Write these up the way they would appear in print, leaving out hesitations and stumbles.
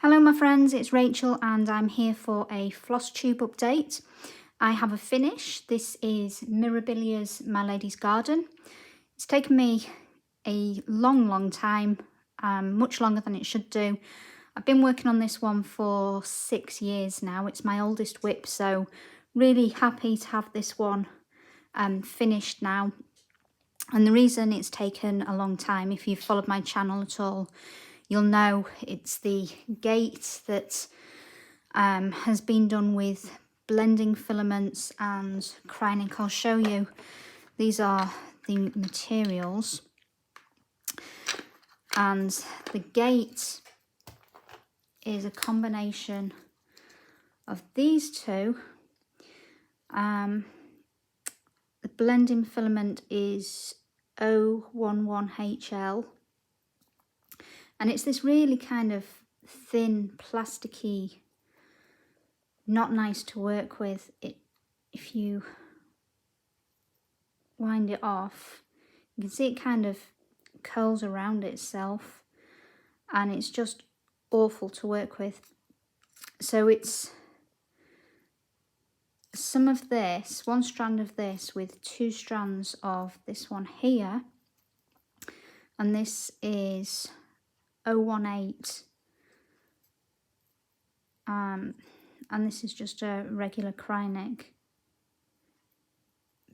Hello my friends, it's Rachel and I'm here for a Flosstube update. I have a finish. This is Mirabilia's My Lady's Garden. It's taken me a long time, much longer than it should do. I've been working on this one for 6 years now. It's my oldest whip, so really happy to have this one finished now. And the reason it's taken a long time, if you've followed my channel at all, you'll know it's the gate that has been done with blending filaments and crying ink. I'll show you. These are the materials. And the gate is a combination of these two. The blending filament is 011HL. And it's this really kind of thin, plasticky, not nice to work with. If you wind it off, you can see it kind of curls around itself, and it's just awful to work with. So it's some of this, one strand of this with 2 strands of this one here, and this is 018, and this is just a regular cryonic.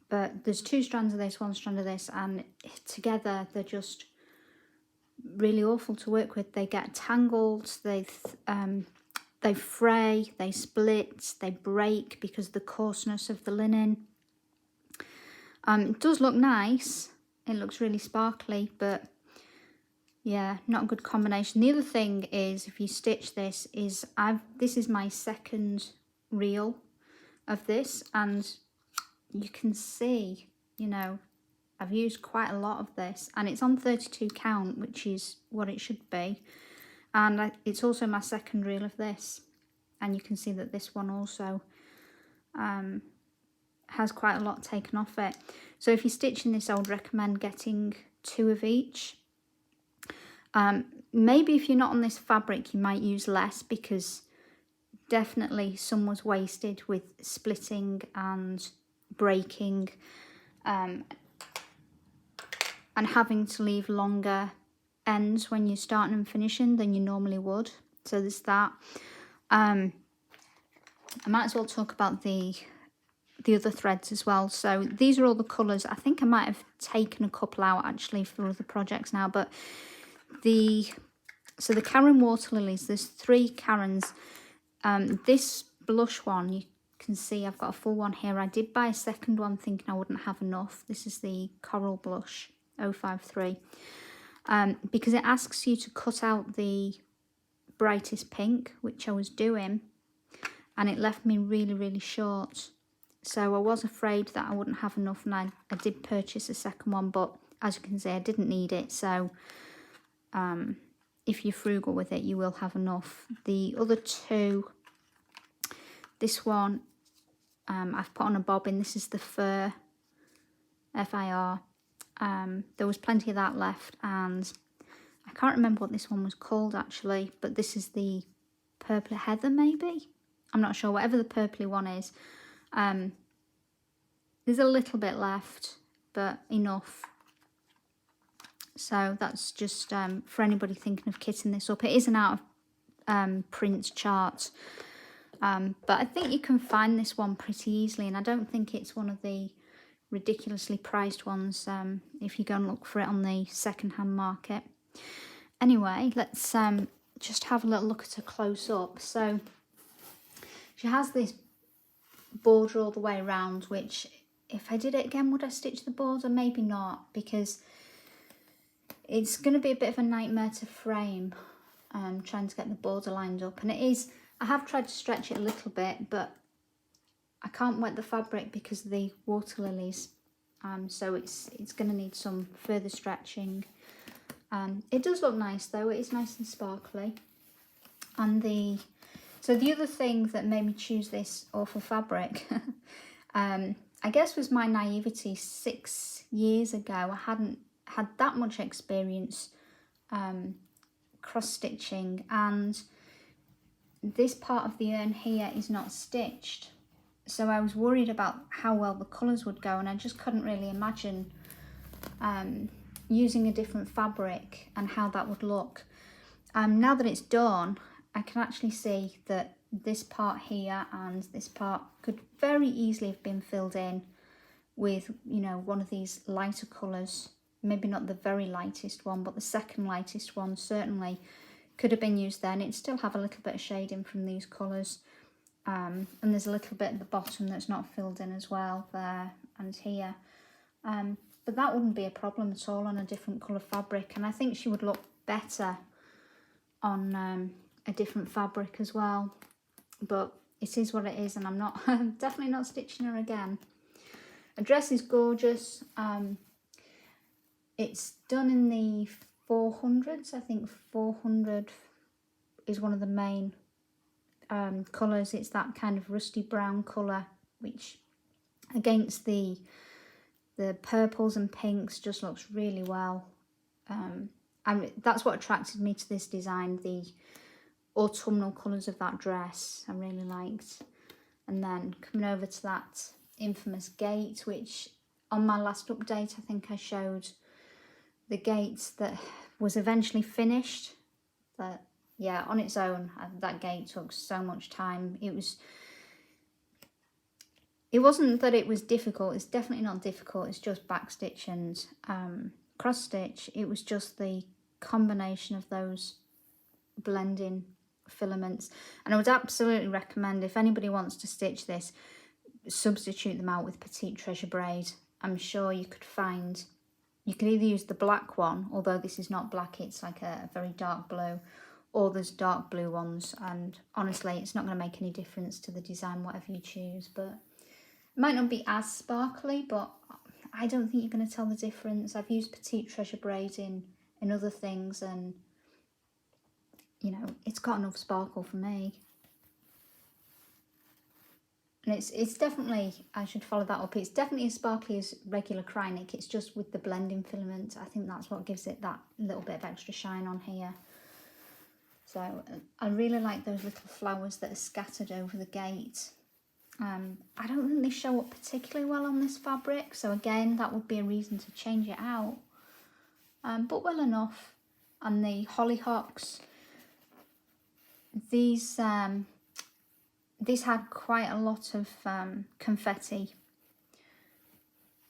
But there's 2 strands of this, 1 strand of this, and together they're just really awful to work with. They get tangled, they fray, they split, they break because of the coarseness of the linen. It does look nice, it looks really sparkly, but yeah, not a good combination. The other thing is, if you stitch this, this is my second reel of this, and you can see, you know, I've used quite a lot of this, and it's on 32 count, which is what it should be. And it's also my second reel of this, and you can see that this one also has quite a lot taken off it. So if you're stitching this, I would recommend getting 2 of each. Maybe if you're not on this fabric, you might use less, because definitely some was wasted with splitting and breaking, and having to leave longer ends when you're starting and finishing than you normally would. So there's that. I might as well talk about the other threads as well. So these are all the colours. I think I might have taken a couple out actually for other projects now, but the Karen water lilies, there's 3 Karens. This blush one, you can see I've got a full one here. I did buy a second one thinking I wouldn't have enough. This is the Coral Blush 053, because it asks you to cut out the brightest pink, which I was doing, and it left me really short. So I was afraid that I wouldn't have enough, and I did purchase a second one, but as you can see, I didn't need it. So if you're frugal with it, you will have enough. The other 2, this one, I've put on a bobbin. This is the Fir, F-I-R. There was plenty of that left, and I can't remember what this one was called actually, but this is the Purple Heather maybe? I'm not sure, whatever the purpley one is. There's a little bit left, but enough. So that's just for anybody thinking of kitting this up. It is an out of print chart, but I think you can find this one pretty easily, and I don't think it's one of the ridiculously priced ones if you go and look for it on the second-hand market. Anyway, let's just have a little look at her close up. So she has this border all the way around, which if I did it again, would I stitch the border? Maybe not, because it's going to be a bit of a nightmare to frame, trying to get the border lined up. And it is, I have tried to stretch it a little bit, but I can't wet the fabric because of the water lilies. So it's going to need some further stretching. It does look nice though, it is nice and sparkly. And so the other thing that made me choose this awful fabric, I guess, was my naivety. 6 years ago, I hadn't had that much experience cross stitching, and this part of the urn here is not stitched. So I was worried about how well the colours would go, and I just couldn't really imagine using a different fabric and how that would look. Now that it's done, I can actually see that this part here and this part could very easily have been filled in with, you know, one of these lighter colours. Maybe not the very lightest one, but the second lightest one certainly could have been used there, and it'd still have a little bit of shading from these colours. And there's a little bit at the bottom that's not filled in as well, there and here. But that wouldn't be a problem at all on a different colour fabric, and I think she would look better on a different fabric as well. But it is what it is, and I'm not definitely not stitching her again. The dress is gorgeous. It's done in the 400s. I think 400 is one of the main colours. It's that kind of rusty brown colour, which against the purples and pinks just looks really well. And that's what attracted me to this design, the autumnal colours of that dress I really liked. And then coming over to that infamous gate, which on my last update I think I showed the gate that was eventually finished. But yeah, on its own, that gate took so much time. It wasn't that it was difficult. It's definitely not difficult. It's just backstitch and cross stitch. It was just the combination of those blending filaments. And I would absolutely recommend, if anybody wants to stitch this, substitute them out with petite treasure braid. I'm sure you could find, you could either use the black one, although this is not black, it's like a very dark blue, or there's dark blue ones, and honestly it's not going to make any difference to the design whatever you choose. But it might not be as sparkly, but I don't think you're going to tell the difference. I've used petite treasure braid in other things, and you know, it's got enough sparkle for me. And it's definitely, I should follow that up, it's definitely as sparkly as regular Krynic. It's just with the blending filament. I think that's what gives it that little bit of extra shine on here. So I really like those little flowers that are scattered over the gate. I don't think they show up particularly well on this fabric, so again that would be a reason to change it out, but well enough. And the hollyhocks, these had quite a lot of confetti,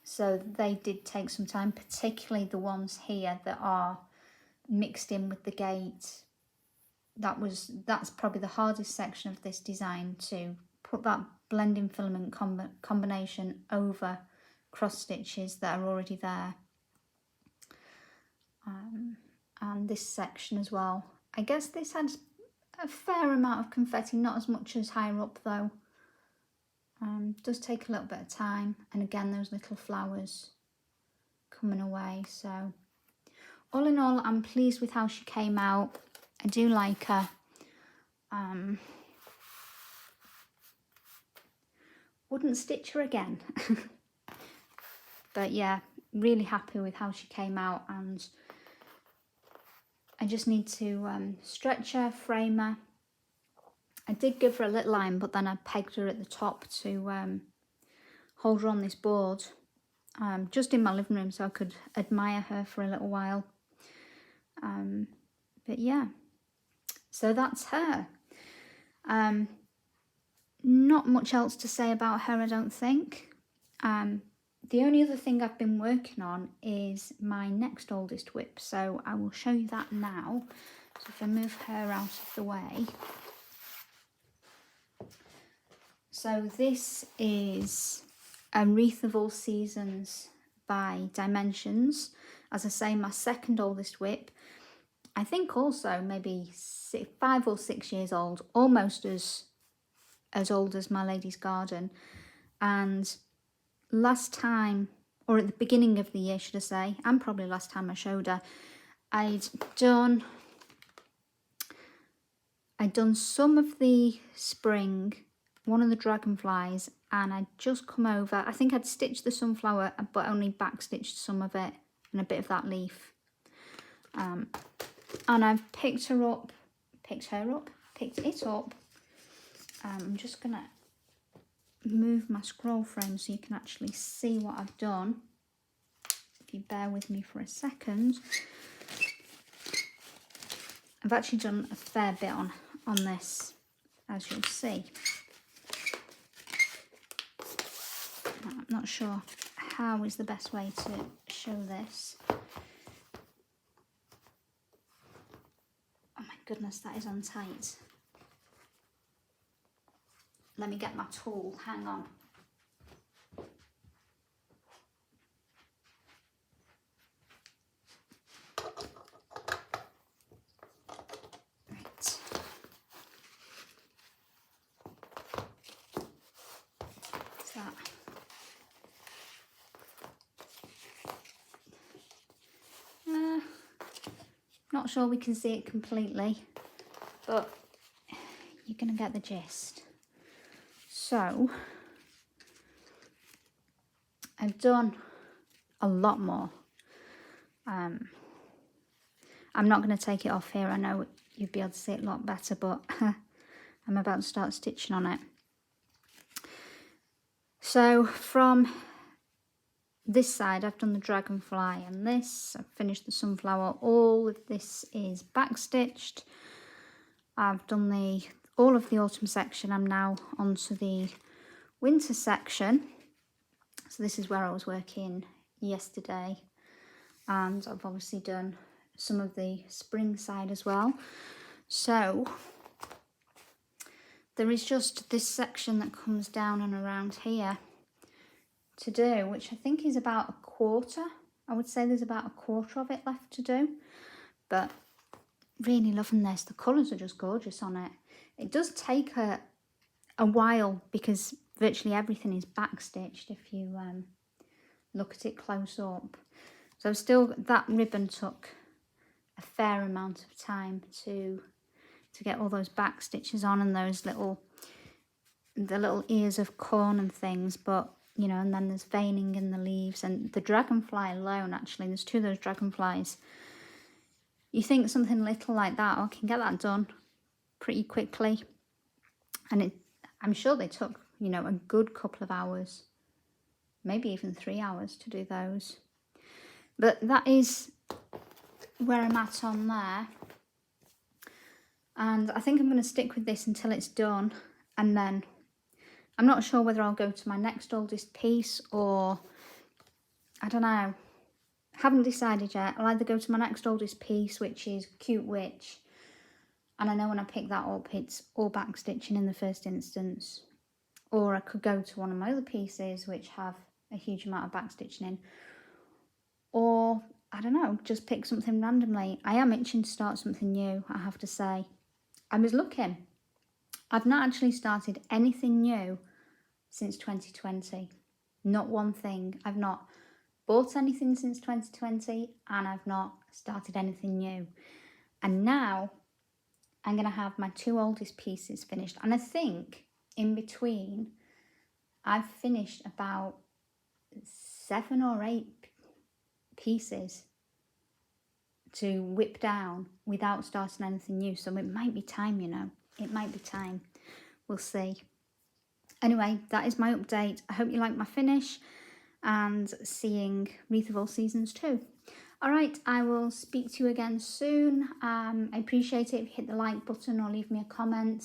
so they did take some time, particularly the ones here that are mixed in with the gate. That's probably the hardest section of this design, to put that blending filament combination over cross stitches that are already there. And this section as well. I guess this had a fair amount of confetti, not as much as higher up though. Does take a little bit of time, and again those little flowers coming away. So all in all, I'm pleased with how she came out. I do like her. Wouldn't stitch her again. But yeah, really happy with how she came out, and I just need to stretch her, frame her. I did give her a little line, but then I pegged her at the top to hold her on this board, just in my living room, so I could admire her for a little while. But yeah, so that's her. Not much else to say about her, I don't think. The only other thing I've been working on is my next oldest whip, so I will show you that now. So if I move her out of the way. So this is a Wreath of All Seasons by Dimensions. As I say, my second oldest whip. I think also maybe 5 or 6 years old, almost as old as My Lady's Garden. And last time, or at the beginning of the year should I say, and probably last time I showed her, I'd done some of the spring, one of the dragonflies, and I'd just come over, I think I'd stitched the sunflower but only backstitched some of it and a bit of that leaf. And I've picked picked it up. I'm just going to move my scroll frame so you can actually see what I've done. If you bear with me for a second. I've actually done a fair bit on this, as you'll see. I'm not sure how is the best way to show this. Oh my goodness, that is on tight. Let me get my tool, hang on. Right. What's that? Not sure we can see it completely, but you're going to get the gist. So, I've done a lot more. I'm not going to take it off here. I know you'd be able to see it a lot better, but I'm about to start stitching on it. So, from this side, I've done the dragonfly and this. I've finished the sunflower. All of this is backstitched. I've done all of the autumn section. I'm now onto the winter section. So this is where I was working yesterday. And I've obviously done some of the spring side as well. So there is just this section that comes down and around here to do, which I think is about a quarter. I would say there's about a quarter of it left to do, but really loving this. The colours are just gorgeous on it. It does take a while because virtually everything is backstitched if you look at it close up. So still, that ribbon took a fair amount of time to get all those back stitches on and those the little ears of corn and things, but you know, and then there's veining in the leaves and the dragonfly alone. Actually, there's two of those dragonflies. You think something little like that, I can get that done pretty quickly, and I'm sure they took, you know, a good couple of hours, maybe even 3 hours to do those. But that is where I'm at on there, and I think I'm going to stick with this until it's done, and then I'm not sure whether I'll go to my next oldest piece or I don't know. Haven't decided yet. I'll either go to my next oldest piece, which is Cute Witch, and I know when I pick that up it's all back stitching in the first instance, or I could go to one of my other pieces which have a huge amount of back stitching in, or I don't know, just pick something randomly. I am itching to start something new, I have to say. I was looking. I've not actually started anything new since 2020. Not one thing. I've not bought anything since 2020 and I've not started anything new. And now I'm going to have my 2 oldest pieces finished. And I think in between I've finished about 7 or 8 pieces to whip down without starting anything new. So it might be time, you know. It might be time. We'll see. Anyway, that is my update. I hope you like my finish and seeing Wreath of All Seasons too. All right, I will speak to you again soon. I appreciate it if you hit the like button or leave me a comment,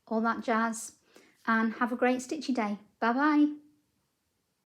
all that jazz. And have a great stitchy day. Bye-bye.